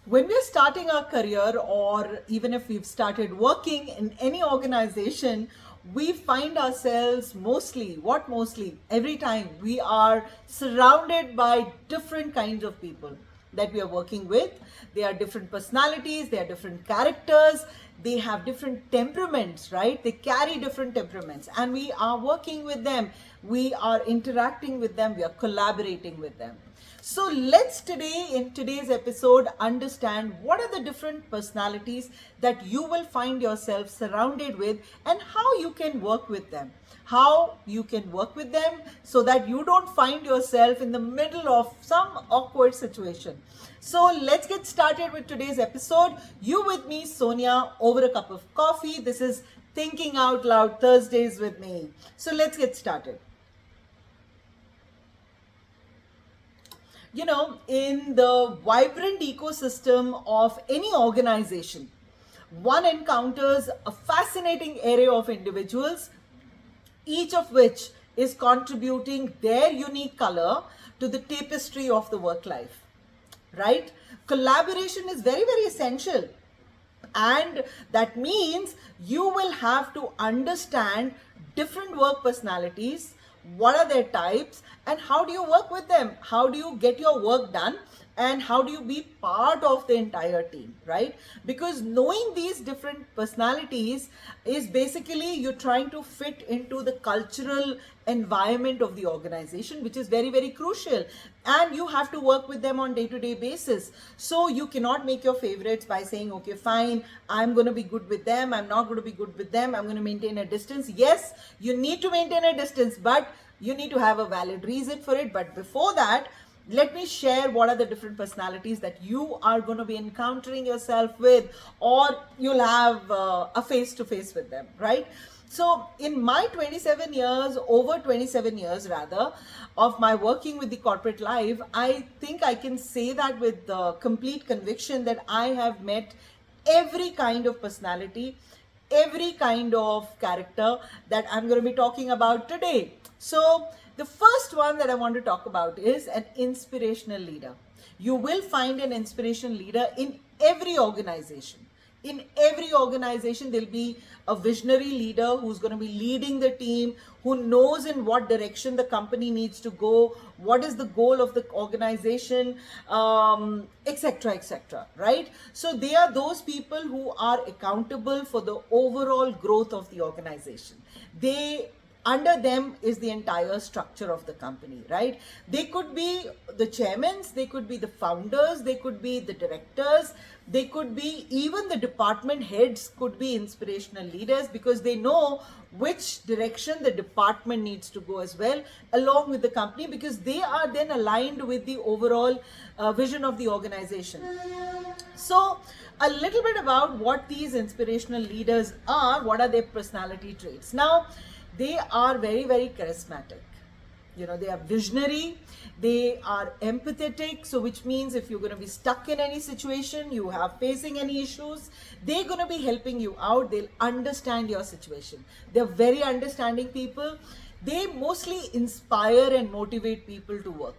When we're starting our career, or even if we've started working in any organization, we find ourselves mostly, every time we are surrounded by different kinds of people that we are working with. They are different personalities, they are different characters, they have different temperaments, right? They carry different temperaments, and we are working with them, we are interacting with them, we are collaborating with them. So let's today, in today's episode, understand what are the different personalities that you will find yourself surrounded with and how you can work with them. How you can work with them so that you don't find yourself in the middle of some awkward situation. So let's get started with today's episode. You with me, Sonia, over a cup of coffee. This is Thinking Out Loud Thursdays with me. So let's get started. In the vibrant ecosystem of any organization, one encounters a fascinating array of individuals, each of which is contributing their unique color to the tapestry of the work life, right? Collaboration is very, very essential. And that means you will have to understand different work personalities, what are their types, and how do you work with them? How do you get your work done? And how do you be part of the entire team, right? Because knowing these different personalities is basically you're trying to fit into the cultural environment of the organization, which is very, very crucial. And you have to work with them on day-to-day basis. So you cannot make your favorites by saying, okay, fine, I'm going to be good with them, I'm not going to be good with them, I'm going to maintain a distance. Yes, you need to maintain a distance, but you need to have a valid reason for it. But before that, let me share what are the different personalities that you are going to be encountering yourself with, or you'll have a face-to-face with them, right? So in my over 27 years rather, of my working with the corporate life, I think I can say that with complete conviction that I have met every kind of personality, every kind of character that I'm going to be talking about today. So the first one that I want to talk about is an inspirational leader. You will find an inspirational leader in every organization. In every organization, there'll be a visionary leader who's going to be leading the team, who knows in what direction the company needs to go, what is the goal of the organization, etc., etc., right? So they are those people who are accountable for the overall growth of the organization. Under them is the entire structure of the company, right? They could be the chairmen, they could be the founders, they could be the directors, they could be even the department heads could be inspirational leaders, because they know which direction the department needs to go as well, along with the company, because they are then aligned with the overall vision of the organization. So a little bit about what these inspirational leaders are, what are their personality traits. Now, they are very, very charismatic. They are visionary, they are empathetic. So which means if you're going to be stuck in any situation, you have facing any issues, they're going to be helping you out. They'll understand your situation. They're very understanding people. They mostly inspire and motivate people to work.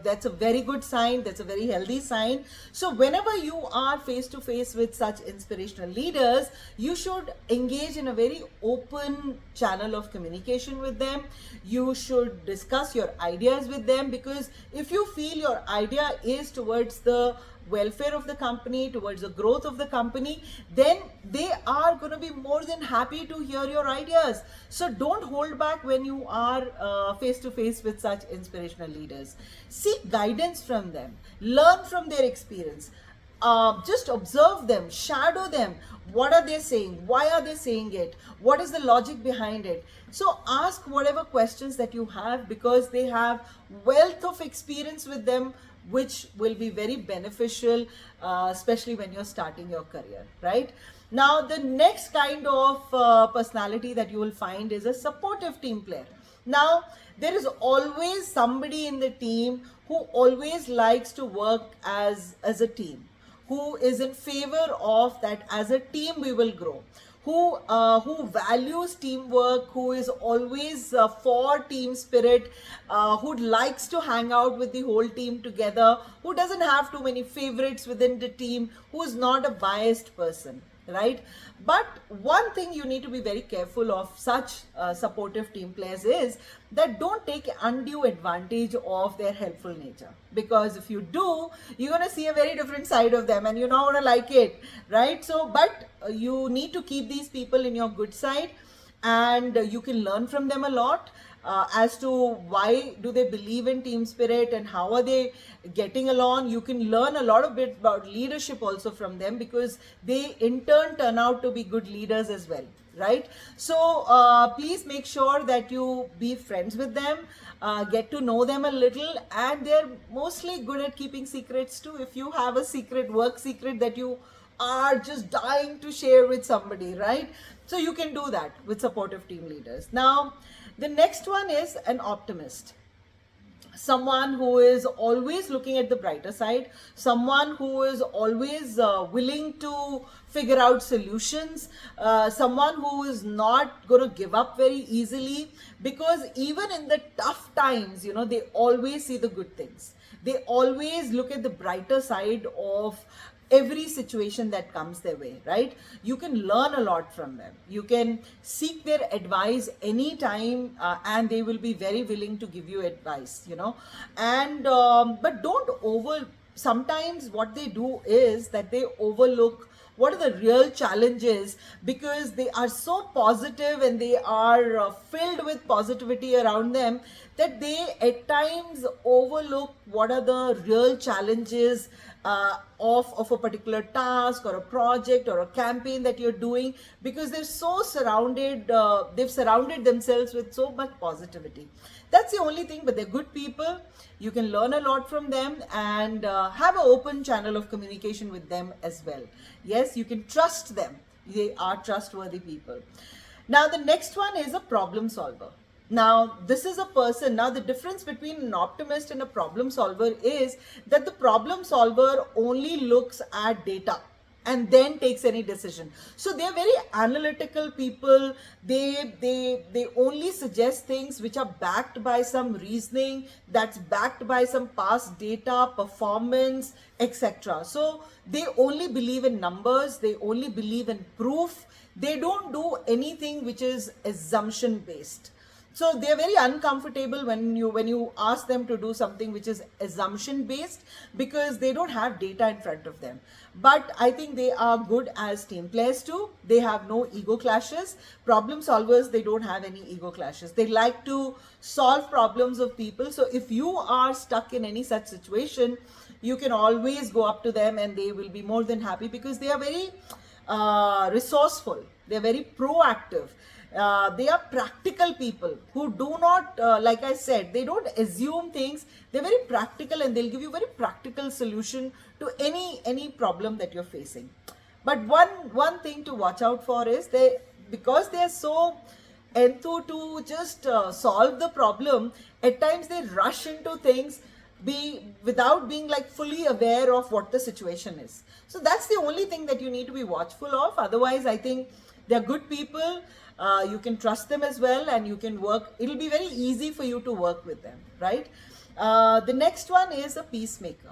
That's a very good sign. That's a very healthy sign. So whenever you are face to face with such inspirational leaders, you should engage in a very open channel of communication with them. You should discuss your ideas with them, because if you feel your idea is towards the welfare of the company, towards the growth of the company, then they are going to be more than happy to hear your ideas. So don't hold back when you are face to face with such inspirational leaders. Seek guidance from them, learn from their experience. Just observe them, shadow them. What are they saying? Why are they saying it? What is the logic behind it? So ask whatever questions that you have, because they have wealth of experience with them, which will be very beneficial, especially when you're starting your career, right? Now, the next kind of personality that you will find is a supportive team player. Now, there is always somebody in the team who always likes to work as a team, who is in favor of that as a team we will grow, who values teamwork, who is always for team spirit, who likes to hang out with the whole team together, who doesn't have too many favorites within the team, who is not a biased person, right? But one thing you need to be very careful of such supportive team players is that don't take undue advantage of their helpful nature, because if you do, you're going to see a very different side of them and you're not going to like it, right? So but you need to keep these people in your good side, and you can learn from them a lot as to why do they believe in team spirit and how are they getting along. You can learn a lot of bit about leadership also from them, because they in turn turn out to be good leaders as well, right? So please make sure that you be friends with them, get to know them a little, and they're mostly good at keeping secrets too. If you have a secret, work secret that you are just dying to share with somebody, right? So you can do that with supportive team leaders. Now, the next one is an optimist. Someone who is always looking at the brighter side, someone who is always willing to figure out solutions, someone who is not going to give up very easily, because even in the tough times, you know, they always see the good things. They always look at the brighter side of every situation that comes their way, right? You can learn a lot from them. You can seek their advice anytime, and they will be very willing to give you advice, you know. And but don't sometimes what they do is that they overlook what are the real challenges, because they are so positive and they are filled with positivity around them, that they at times overlook what are the real challenges of a particular task or a project or a campaign that you're doing, because they're so surrounded, they've surrounded themselves with so much positivity. That's the only thing, but they're good people. You can learn a lot from them, and have an open channel of communication with them as well. Yes, you can trust them. They are trustworthy people. Now, the next one is a problem solver. Now, this is a person. Now, the difference between an optimist and a problem solver is that the problem solver only looks at data and then takes any decision. So they're very analytical people. They only suggest things which are backed by some reasoning, that's backed by some past data, performance, etc. So they only believe in numbers, they only believe in proof. They don't do anything which is assumption based. So they're very uncomfortable when you ask them to do something which is assumption based, because they don't have data in front of them. But I think they are good as team players too. They have no ego clashes. Problem solvers, they don't have any ego clashes. They like to solve problems of people. So if you are stuck in any such situation, you can always go up to them and they will be more than happy, because they are very resourceful. They're very proactive. They are practical people who do not, like I said, they don't assume things. They're very practical, and they'll give you very practical solution to any problem that you're facing. But one thing to watch out for is because they are so enthused to just solve the problem, at times they rush into things without being like fully aware of what the situation is. So that's the only thing that you need to be watchful of. Otherwise, I think they're good people. You can trust them as well, and you can work. It'll be very easy for you to work with them, right? The next one is a peacemaker.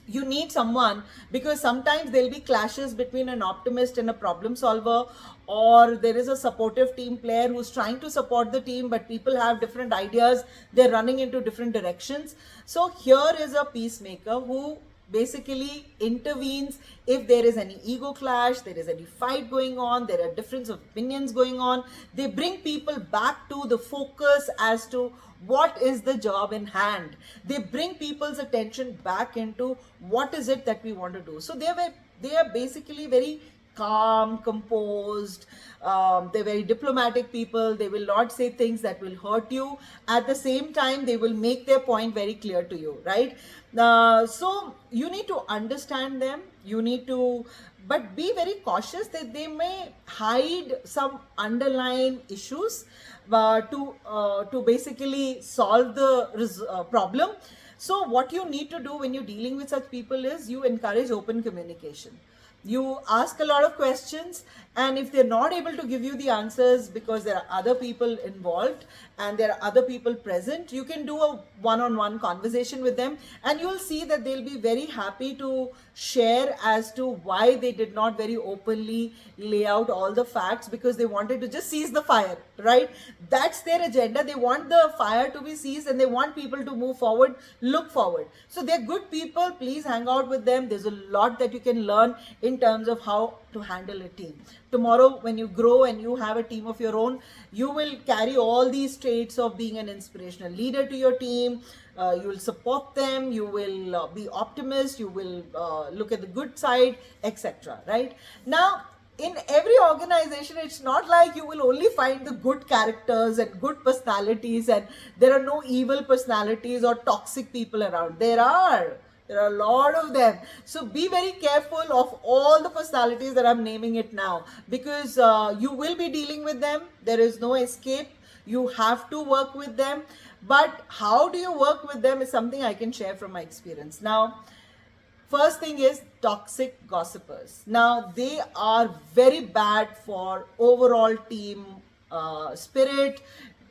You need someone, because sometimes there'll be clashes between an optimist and a problem solver, or there is a supportive team player who's trying to support the team, but people have different ideas. They're running into different directions. So here is a peacemaker who basically intervenes if there is any ego clash, there is any fight going on, there are difference of opinions going on. They bring people back to the focus as to what is the job in hand. They bring people's attention back into what is it that we want to do. So they are basically very calm, composed. They're very diplomatic people. They will not say things that will hurt you. At the same time, they will make their point very clear to you, right? So you need to understand them. You need to, but be very cautious that they may hide some underlying issues to basically solve the problem. So what you need to do when you're dealing with such people is you encourage open communication. You ask a lot of questions, and if they're not able to give you the answers because there are other people involved and there are other people present, you can do a one-on-one conversation with them, and you'll see that they'll be very happy to share as to why they did not very openly lay out all the facts, because they wanted to just seize the fire, right? That's their agenda. They want the fire to be seized and they want people to move forward, look forward. So they're good people. Please hang out with them. There's a lot that you can learn in terms of how to handle a team. Tomorrow, when you grow and you have a team of your own, you will carry all these traits of being an inspirational leader to your team. You will support them, you will be optimist, you will look at the good side, etc. Right? Now, in every organization, it's not like you will only find the good characters and good personalities and there are no evil personalities or toxic people around. There are a lot of them. So be very careful of all the personalities that I'm naming it now, because you will be dealing with them. There is no escape. You have to work with them. But how do you work with them is something I can share from my experience. Now, first thing is toxic gossipers. Now, they are very bad for overall team spirit,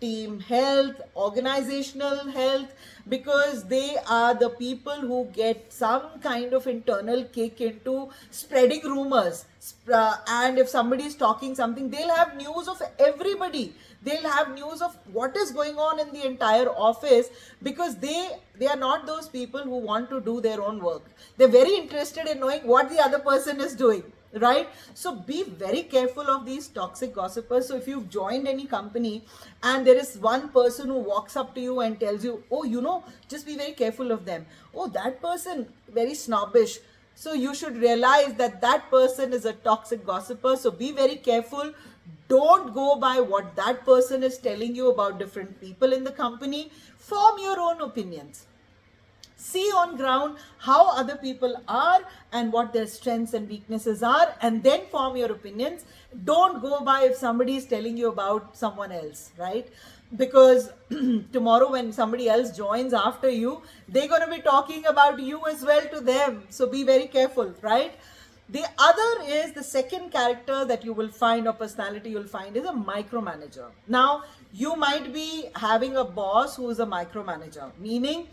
team health, organizational health, because they are the people who get some kind of internal kick into spreading rumors. And if somebody is talking something, they'll have news of everybody. They'll have news of what is going on in the entire office, because they are not those people who want to do their own work. They're very interested in knowing what the other person is doing, right? So be very careful of these toxic gossipers. So if you've joined any company and there is one person who walks up to you and tells you, oh, just be very careful of them. Oh, that person, very snobbish. So you should realize that that person is a toxic gossiper. So be very careful. Don't go by what that person is telling you about different people in the company. Form your own opinions. See on ground how other people are and what their strengths and weaknesses are, and then form your opinions. Don't go by if somebody is telling you about someone else, right? Because tomorrow when somebody else joins after you, they're going to be talking about you as well to them. So be very careful, right? The other is the second character that you will find, or personality you'll find, is a micromanager. Now, you might be having a boss who is a micromanager, meaning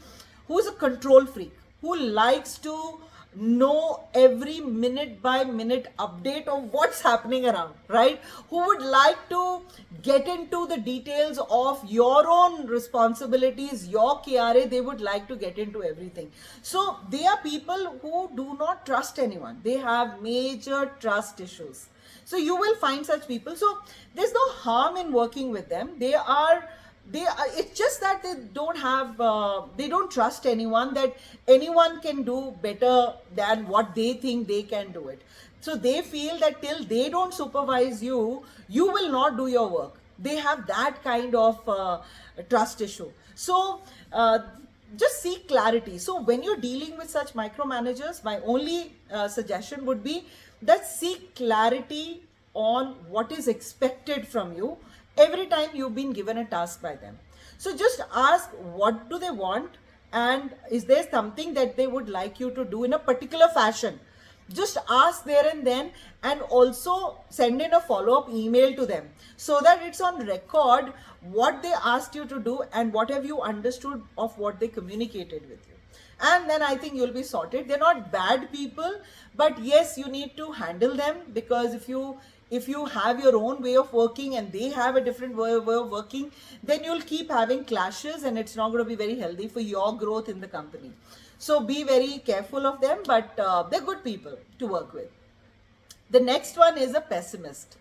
who is a control freak, who likes to know every minute by minute update of what's happening around, right? Who would like to get into the details of your own responsibilities, your KRA. They would like to get into everything. So they are people who do not trust anyone. They have major trust issues. So you will find such people. So there's no harm in working with them. It's just that they don't trust anyone, that anyone can do better than what they think they can do it. So they feel that till they don't supervise you, you will not do your work. They have that kind of trust issue. So just seek clarity. So when you're dealing with such micromanagers, my only suggestion would be that seek clarity on what is expected from you every time you've been given a task by them. So just ask, what do they want, and is there something that they would like you to do in a particular fashion? Just ask there and then, and also send in a follow-up email to them so that it's on record what they asked you to do and what have you understood of what they communicated with you. And then I think you'll be sorted. They're not bad people, but yes, you need to handle them, because if you have your own way of working and they have a different way of working, then you'll keep having clashes and it's not going to be very healthy for your growth in the company. So be very careful of them, but they're good people to work with. The next one is a pessimist.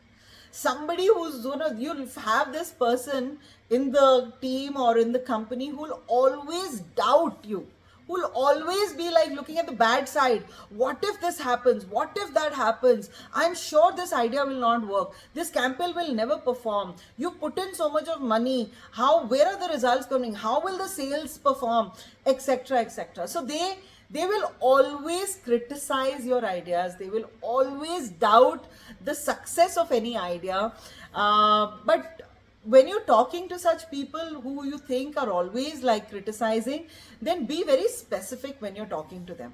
Somebody who's, you'll have this person in the team or in the company who will always doubt you, who will always be like looking at the bad side. What if this happens? What if that happens? I'm sure this idea will not work. This campaign will never perform. You put in so much of money. Where are the results coming? How will the sales perform? Etc. etc. So they will always criticize your ideas. They will always doubt the success of any idea. But when you're talking to such people who you think are always like criticizing, then be very specific when you're talking to them.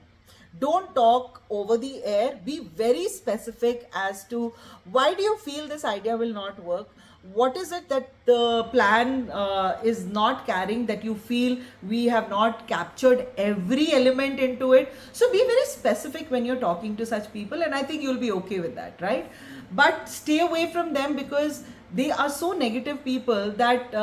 Don't talk over the air. Be very specific as to why do you feel this idea will not work. What is it that the plan is not carrying, that you feel we have not captured every element into it? So be very specific when you're talking to such people, and I think you'll be okay with that, right? But stay away from them, because they are so negative people that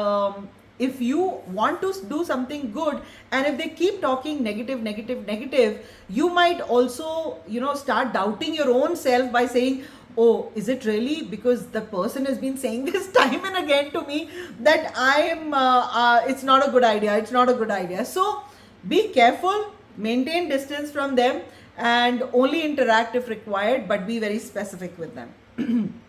if you want to do something good, and if they keep talking negative, you might also, start doubting your own self by saying, oh, is it really because the person has been saying this time and again to me that I am it's not a good idea. So be careful, maintain distance from them, and only interact if required, but be very specific with them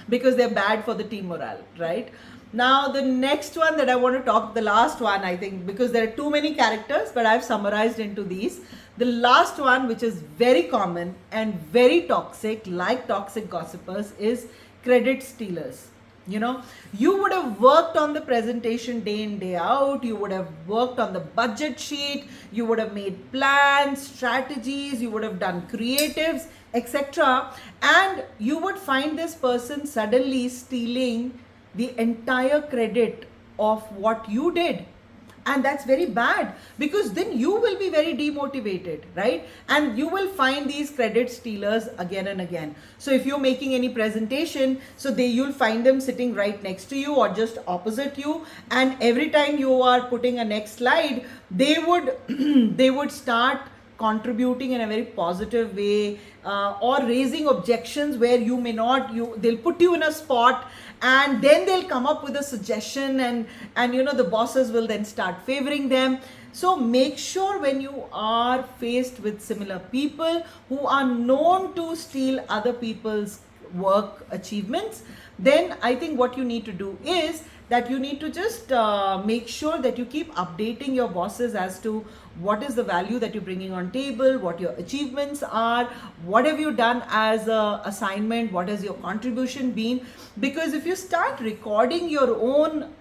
because they're bad for the team morale, right? Now, the next one that I want to talk, the last one, I think, because there are too many characters, but I've summarized into these. The last one, which is very common and very toxic, like toxic gossipers, is credit stealers. You would have worked on the presentation day in, day out. You would have worked on the budget sheet. You would have made plans, strategies. You would have done creatives, etc. And you would find this person suddenly stealing the entire credit of what you did. And that's very bad, because then you will be very demotivated, right? And you will find these credit stealers again and again. So if you're making any presentation, so you'll find them sitting right next to you or just opposite you, and every time you are putting a next slide, they would they would start contributing in a very positive way, or raising objections where you may not, they'll put you in a spot, and then they'll come up with a suggestion, and the bosses will then start favoring them. So make sure when you are faced with similar people who are known to steal other people's work achievements, then I think what you need to do is that you need to just make sure that you keep updating your bosses as to what is the value that you're bringing on table, what your achievements are, what have you done as a assignment, what has your contribution been. Because if you start recording your own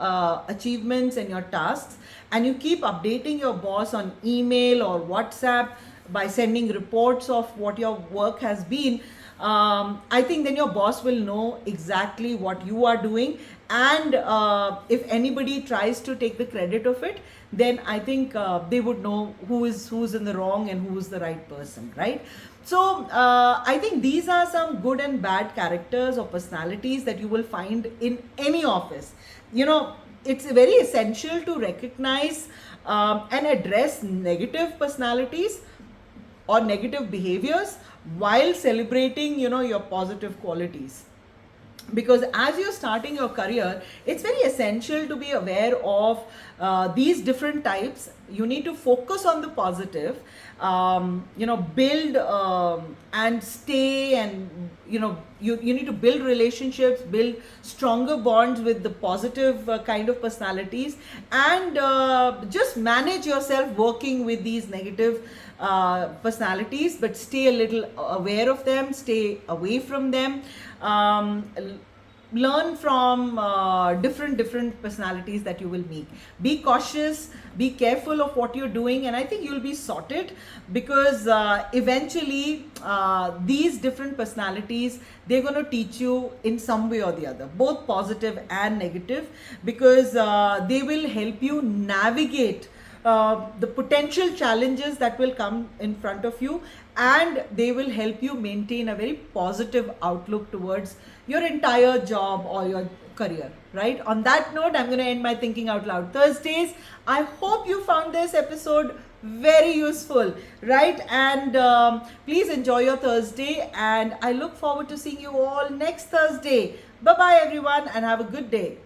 achievements and your tasks, and you keep updating your boss on email or WhatsApp by sending reports of what your work has been, I think then your boss will know exactly what you are doing, and if anybody tries to take the credit of it, then I think they would know who's in the wrong and who's the right person, right? So I think these are some good and bad characters or personalities that you will find in any office. It's very essential to recognize and address negative personalities or negative behaviors while celebrating, your positive qualities. Because as you're starting your career, it's very essential to be aware of these different types. You need to focus on the positive, build and stay, and you need to build relationships, build stronger bonds with the positive kind of personalities, and just manage yourself working with these negative personalities, but stay a little aware of them, stay away from them. Learn from different personalities that you will meet. Be cautious, be careful of what you're doing, and I think you'll be sorted, because eventually these different personalities, they're going to teach you in some way or the other, both positive and negative, because they will help you navigate the potential challenges that will come in front of you, and they will help you maintain a very positive outlook towards your entire job or your career, right? On that note, I'm going to end my Thinking Out Loud Thursdays. I hope you found this episode very useful, right? And please enjoy your Thursday, and I look forward to seeing you all next Thursday. Bye bye everyone, and have a good day.